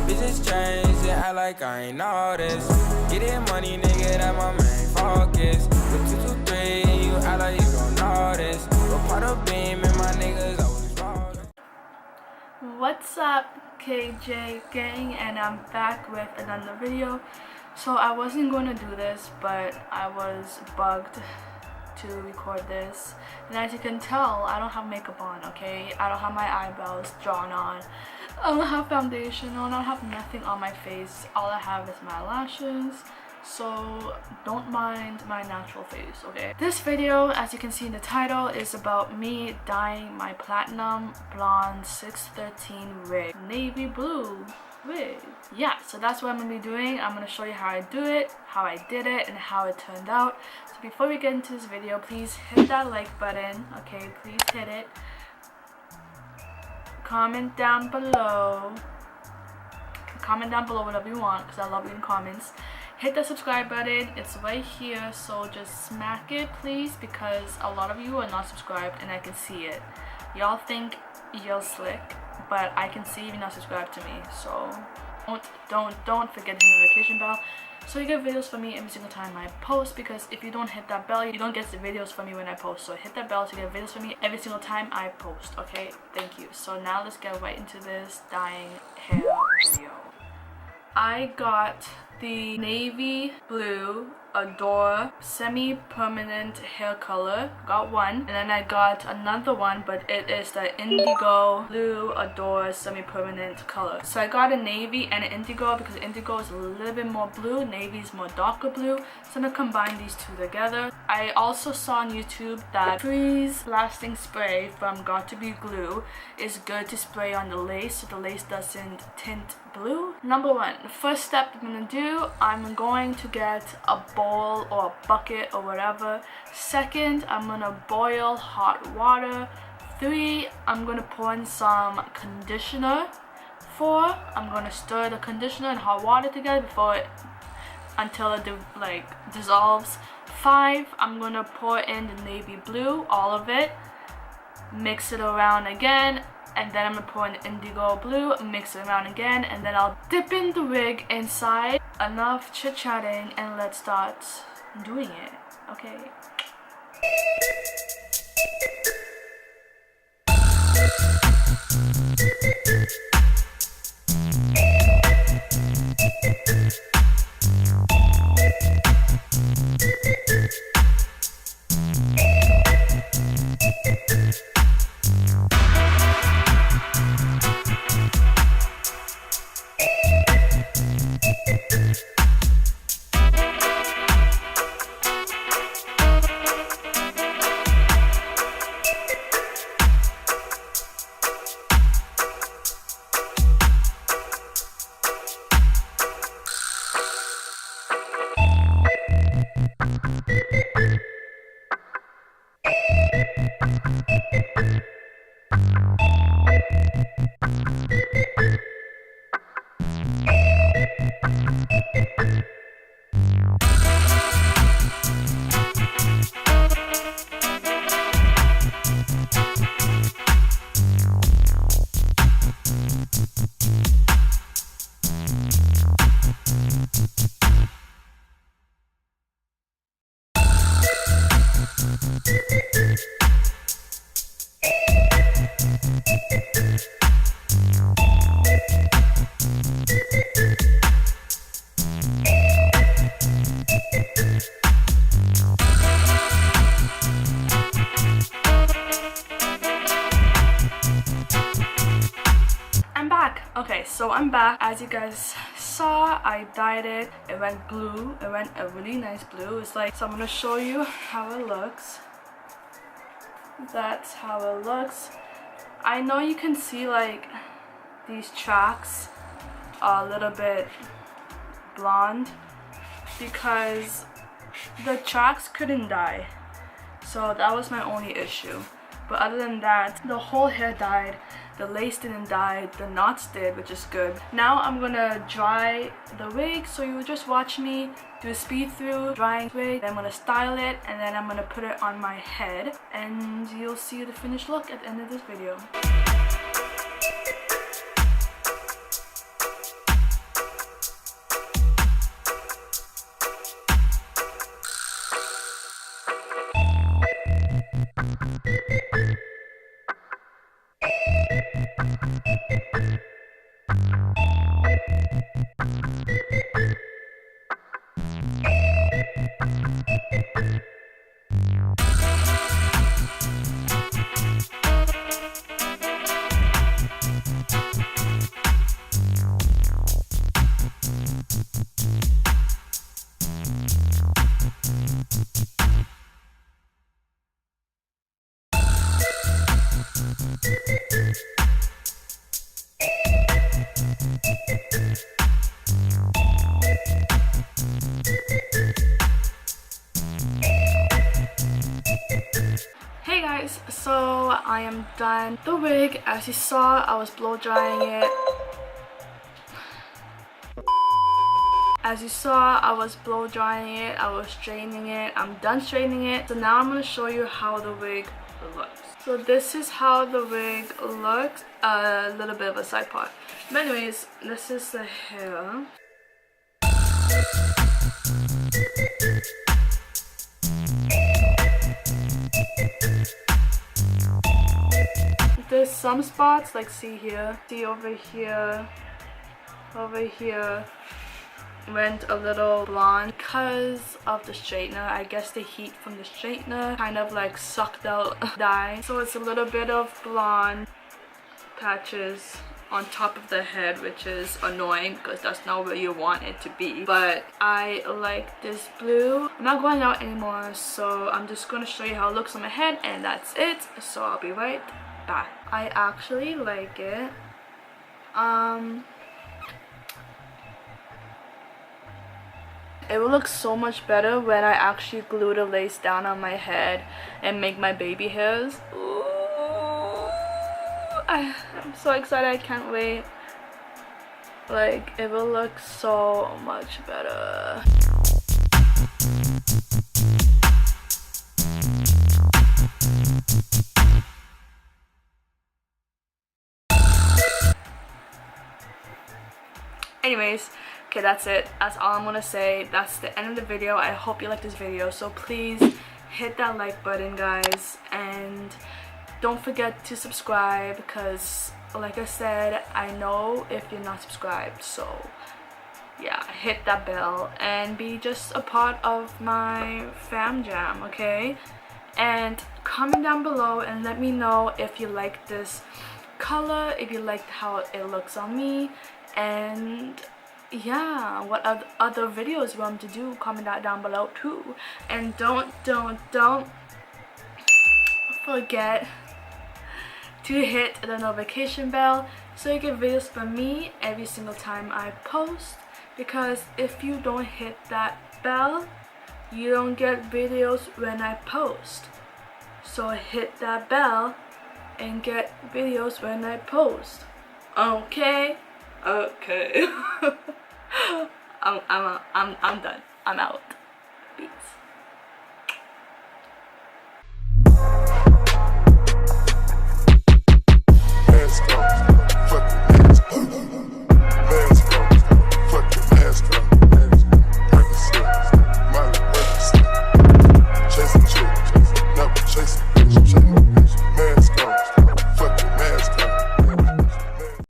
Bitches change, they act like I ain't know this. Getting money, nigga, that my main focus. With 223, you act like you don't know this. But part of beam and my niggas always rolling. What's up, KJ gang, and I'm back with another video. So I wasn't going to do this, but I was bugged to record this, and as you can tell, I don't have makeup on, okay? I don't have my eyebrows drawn on, I don't have foundation on, I don't have nothing on my face. All I have is my lashes, so don't mind my natural face, okay? This video, as you can see in the title, is about me dyeing my platinum blonde 613 wig navy blue wig. Yeah, so that's what I'm gonna be doing. I'm gonna show you how I do it, how I did it, and how it turned out. So before we get into this video, please hit that like button, okay? Please hit it. Comment down below whatever you want, because I love reading comments. Hit the subscribe button, it's right here, so just smack it please, because a lot of you are not subscribed and I can see it. Y'all think you're slick, but I can see you're not subscribed to me, so don't forget to hit the notification bell so you get videos from me every single time I post, because if you don't hit that bell, you don't get the videos from me when I post. So hit that bell to get videos from me every single time I post, okay? Thank you. So now let's get right into this dyeing hair video. I got the navy blue Adore semi-permanent hair color. Got one, and then I got another one, but it is the indigo blue Adore semi-permanent color. So I got a navy and an indigo because indigo is a little bit more blue, navy is more darker blue, so I'm gonna combine these two together. I also saw on YouTube that freeze lasting spray from Got To Be Glue is good to spray on the lace so the lace doesn't tint blue. Number one, the first step I'm gonna do, I'm going to get a bowl or a bucket or whatever. Second, I'm gonna boil hot water. 3, I'm gonna pour in some conditioner. 4, I'm gonna stir the conditioner and hot water together until it dissolves. 5, I'm gonna pour in the navy blue, all of it, mix it around again, and then I'm gonna pour in indigo blue, mix it around again, and then I'll dip in the wig inside. Enough chit-chatting, and let's start doing it, okay? Okay, so I'm back. As you guys saw, I dyed it. It went blue. It went a really nice blue. It's like, so I'm gonna show you how it looks. That's how it looks. I know you can see like these tracks are a little bit blonde because the tracks couldn't dye, so that was my only issue. But other than that, the whole hair dyed, the lace didn't dye, the knots did, which is good. Now I'm gonna dry the wig, so you will just watch me do a speed through drying wig. Then I'm gonna style it, and then I'm gonna put it on my head, and you'll see the finished look at the end of this video. I am done. The wig, as you saw, I was blow drying it. As you saw, I was blow drying it, I was straightening it. I'm done straightening it. So now I'm going to show you how the wig looks. So this is how the wig looks. A little bit of a side part. But anyways, this is the hair. There's some spots, like see here, see over here, went a little blonde because of the straightener. I guess the heat from the straightener kind of like sucked out dye, so it's a little bit of blonde patches on top of the head, which is annoying because that's not where you want it to be. But I like this blue. I'm not going out anymore, so I'm just going to show you how it looks on my head, and that's it. So I'll be right back. I actually like it. It will look so much better when I actually glue the lace down on my head and make my baby hairs. Ooh, I'm so excited, I can't wait. Like, it will look so much better. Anyways, okay, that's it. That's all I'm gonna say. That's the end of the video. I hope you liked this video, so please hit that like button, guys, and don't forget to subscribe because, like I said, I know if you're not subscribed. So yeah, hit that bell and be just a part of my fam jam, okay? And comment down below and let me know if you like this color, if you liked how it looks on me, and yeah, what other videos you want me to do. Comment that down below too. And don't forget to hit the notification bell so you get videos from me every single time I post, because if you don't hit that bell, you don't get videos when I post. So hit that bell and get videos when I post. Okay? Okay. I'm done. I'm out. Peace.